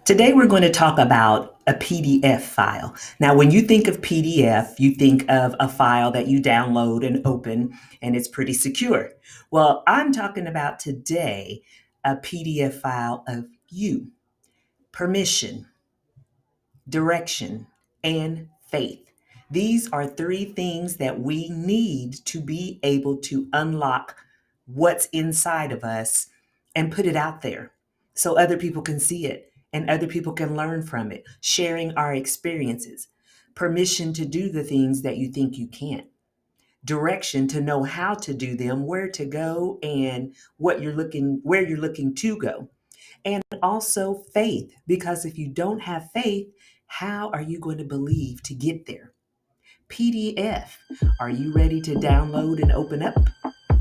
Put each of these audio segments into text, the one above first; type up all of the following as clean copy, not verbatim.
Today, we're going to talk about a PDF file. Now, when you think of PDF, you think of a file that you download and open, and it's pretty secure. Well, I'm talking about today a PDF file of you, permission, direction, and faith. These are three things that we need to be able to unlock what's inside of us and put it out there so other people can see it and other people can learn from it, sharing our experiences. Permission to do the things that you think you can't. Direction to know how to do them, where to go, and where you're looking to go. And also faith, because if you don't have faith, how are you going to believe to get there? PDF, are you ready to download and open up?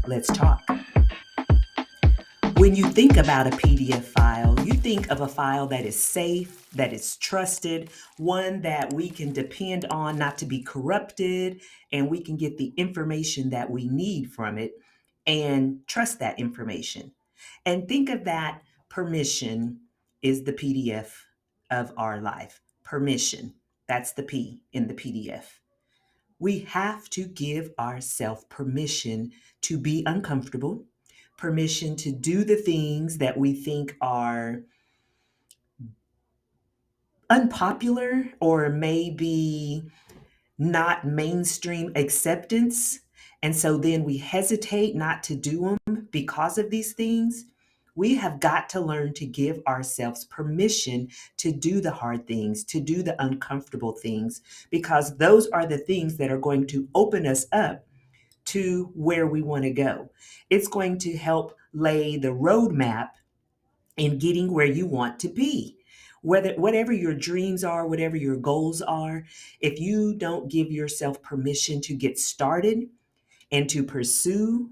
Let's talk. When you think about a PDF file, you think of a file that is safe, that is trusted, one that we can depend on not to be corrupted, and we can get the information that we need from it and trust that information. And think of that permission is the PDF of our life. Permission. That's the P in the PDF. We have to give ourselves permission to be uncomfortable, permission to do the things that we think are unpopular or maybe not mainstream acceptance. And so then we hesitate not to do them because of these things. We have got to learn to give ourselves permission to do the hard things, to do the uncomfortable things, because those are the things that are going to open us up to where we want to go. It's going to help lay the roadmap in getting where you want to be. Whatever your dreams are, whatever your goals are, if you don't give yourself permission to get started and to pursue,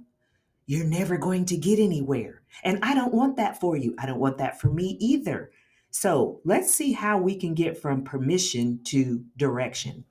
you're never going to get anywhere. And I don't want that for you. I don't want that for me either. So let's see how we can get from permission to direction.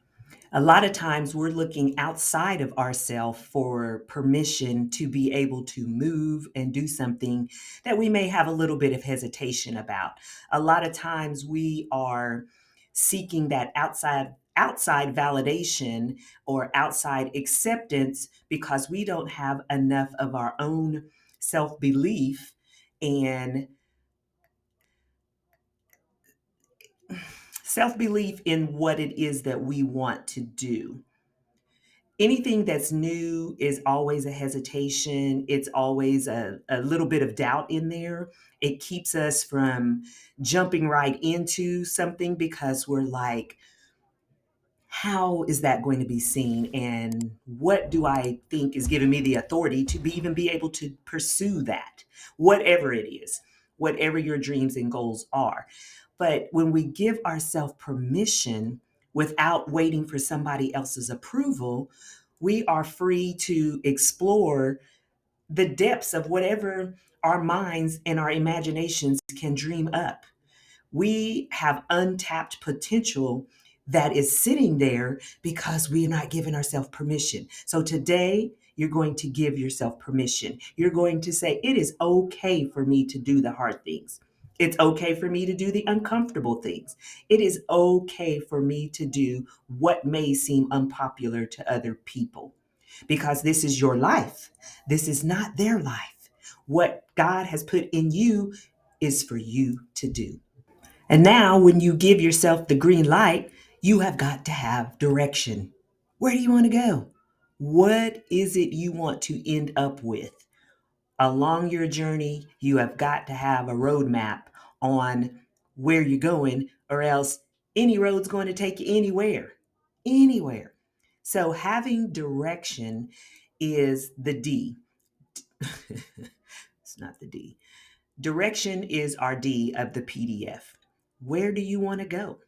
A lot of times we're looking outside of ourselves for permission to be able to move and do something that we may have a little bit of hesitation about. A lot of times we are seeking that outside validation or outside acceptance because we don't have enough of our own self-belief and self-belief in what it is that we want to do. Anything that's new is always a hesitation. It's always a little bit of doubt in there. It keeps us from jumping right into something because we're like, how is that going to be seen? And what do I think is giving me the authority to even be able to pursue that? Whatever it is, whatever your dreams and goals are. But when we give ourselves permission without waiting for somebody else's approval, we are free to explore the depths of whatever our minds and our imaginations can dream up. We have untapped potential that is sitting there because we're not giving ourselves permission. So today, you're going to give yourself permission. You're going to say, it is okay for me to do the hard things. It's okay for me to do the uncomfortable things. It is okay for me to do what may seem unpopular to other people because this is your life. This is not their life. What God has put in you is for you to do. And now, when you give yourself the green light, you have got to have direction. Where do you want to go? What is it you want to end up with? Along your journey, you have got to have a roadmap on where you're going, or else any road's going to take you anywhere. Anywhere. So, having direction is the D. It's not the D. Direction is our D of the PDF. Where do you want to go?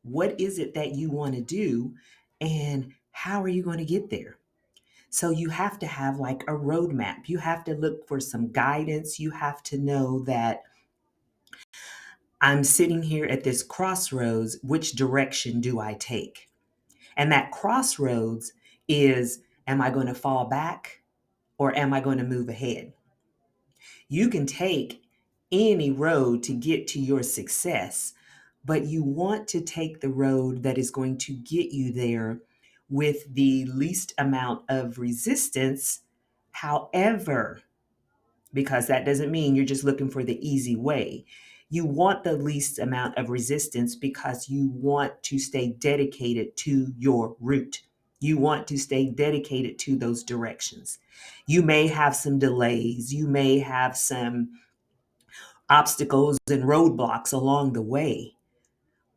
What is it that you want to do? And how are you going to get there? So you have to have like a roadmap. You have to look for some guidance. You have to know that I'm sitting here at this crossroads. Which direction do I take? And that crossroads is, am I going to fall back or am I going to move ahead? You can take any road to get to your success, but you want to take the road that is going to get you there with the least amount of resistance. However, because that doesn't mean you're just looking for the easy way. You want the least amount of resistance because you want to stay dedicated to your route. You want to stay dedicated to those directions. You may have some delays, you may have some obstacles and roadblocks along the way,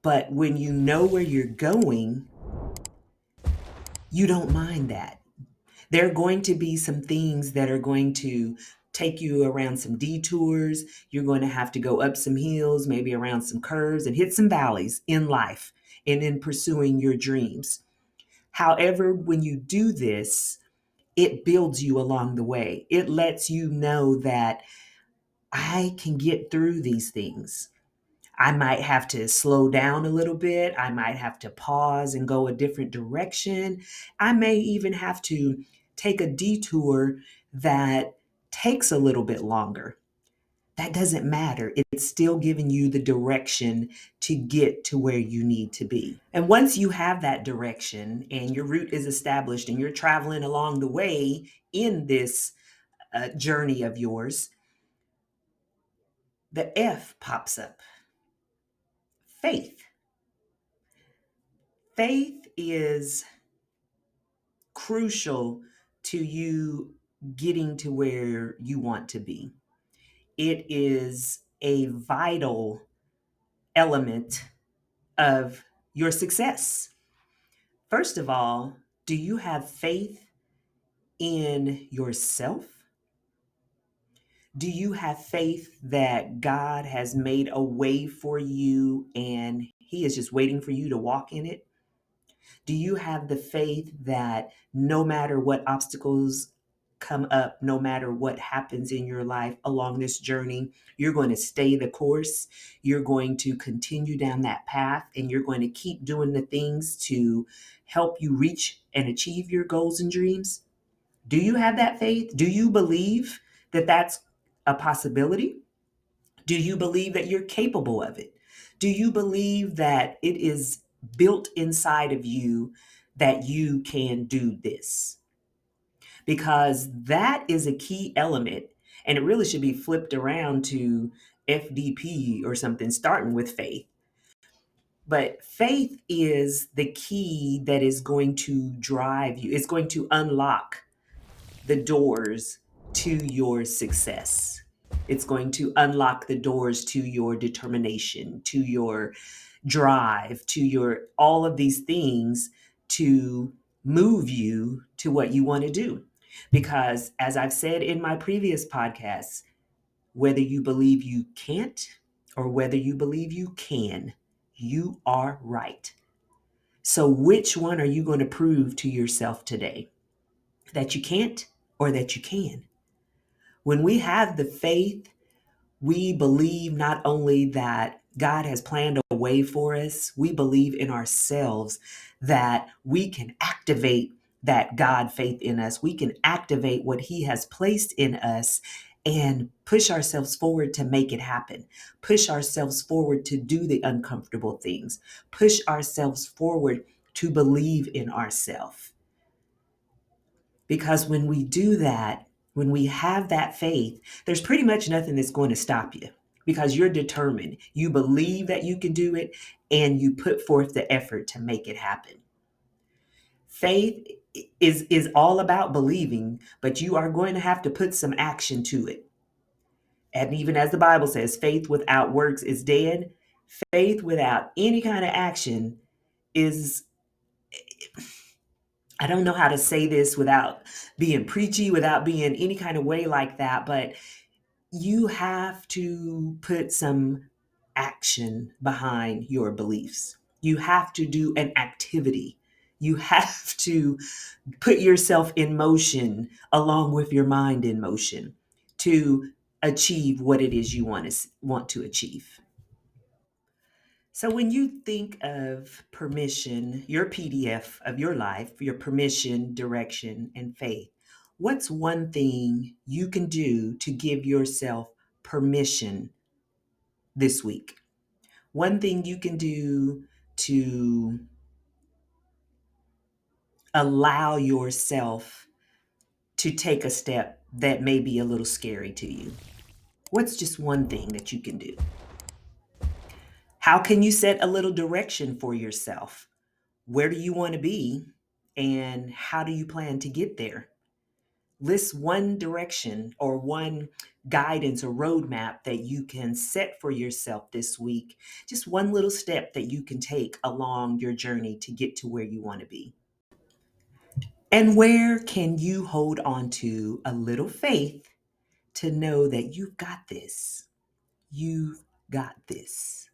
but when you know where you're going, you don't mind that. There are going to be some things that are going to take you around some detours. You're going to have to go up some hills, maybe around some curves and hit some valleys in life and in pursuing your dreams. However, when you do this, it builds you along the way. It lets you know that I can get through these things. I might have to slow down a little bit. I might have to pause and go a different direction. I may even have to take a detour that takes a little bit longer. That doesn't matter. It's still giving you the direction to get to where you need to be. And once you have that direction and your route is established and you're traveling along the way in this journey of yours, the F pops up: faith. Faith is crucial to you getting to where you want to be. It is a vital element of your success. First of all, do you have faith in yourself? Do you have faith that God has made a way for you and He is just waiting for you to walk in it? Do you have the faith that no matter what obstacles come up, no matter what happens in your life along this journey, you're going to stay the course, you're going to continue down that path, and you're going to keep doing the things to help you reach and achieve your goals and dreams? Do you have that faith? Do you believe that that's a possibility? Do you believe that you're capable of it? Do you believe that it is built inside of you that you can do this? Because that is a key element, and it really should be flipped around to FDP or something, starting with faith. But faith is the key that is going to drive you, it's going to unlock the doors to your success. It's going to unlock the doors to your determination, to your drive, to your all of these things to move you to what you want to do. Because as I've said in my previous podcasts, whether you believe you can't or whether you believe you can, you are right. So which one are you going to prove to yourself today? That you can't or that you can? When we have the faith, we believe not only that God has planned a way for us, we believe in ourselves that we can activate that God faith in us. We can activate what He has placed in us and push ourselves forward to make it happen. Push ourselves forward to do the uncomfortable things. Push ourselves forward to believe in ourselves. Because when we do that, when we have that faith, there's pretty much nothing that's going to stop you because you're determined. You believe that you can do it and you put forth the effort to make it happen. Faith is all about believing, but you are going to have to put some action to it. And even as the Bible says, faith without works is dead. Faith without any kind of action is, I don't know how to say this without being preachy, without being any kind of way like that, but you have to put some action behind your beliefs. You have to do an activity. You have to put yourself in motion along with your mind in motion to achieve what it is you want to achieve. So when you think of permission, your PDF of your life, your permission, direction, and faith, what's one thing you can do to give yourself permission this week? One thing you can do to allow yourself to take a step that may be a little scary to you. What's just one thing that you can do? How can you set a little direction for yourself? Where do you want to be? And how do you plan to get there? List one direction or one guidance or roadmap that you can set for yourself this week. Just one little step that you can take along your journey to get to where you want to be. And where can you hold on to a little faith to know that you've got this? You've got this.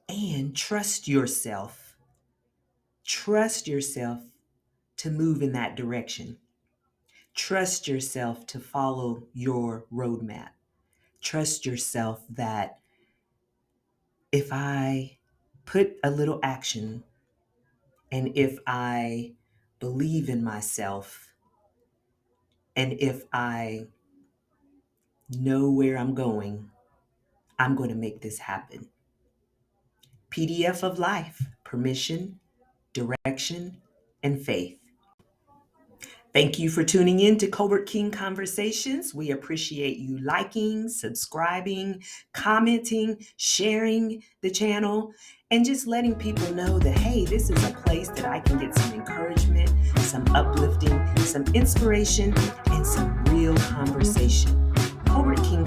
And trust yourself. Trust yourself to move in that direction. Trust yourself to follow your roadmap. Trust yourself that if I put a little action and if I believe in myself and if I know where I'm going to make this happen. PDF of life, permission, direction, and faith. Thank you for tuning in to Colbert King Conversations. We appreciate you liking, subscribing, commenting, sharing the channel, and just letting people know that, hey, this is a place that I can get some encouragement, some uplifting, some inspiration, and some real conversation. Colbert King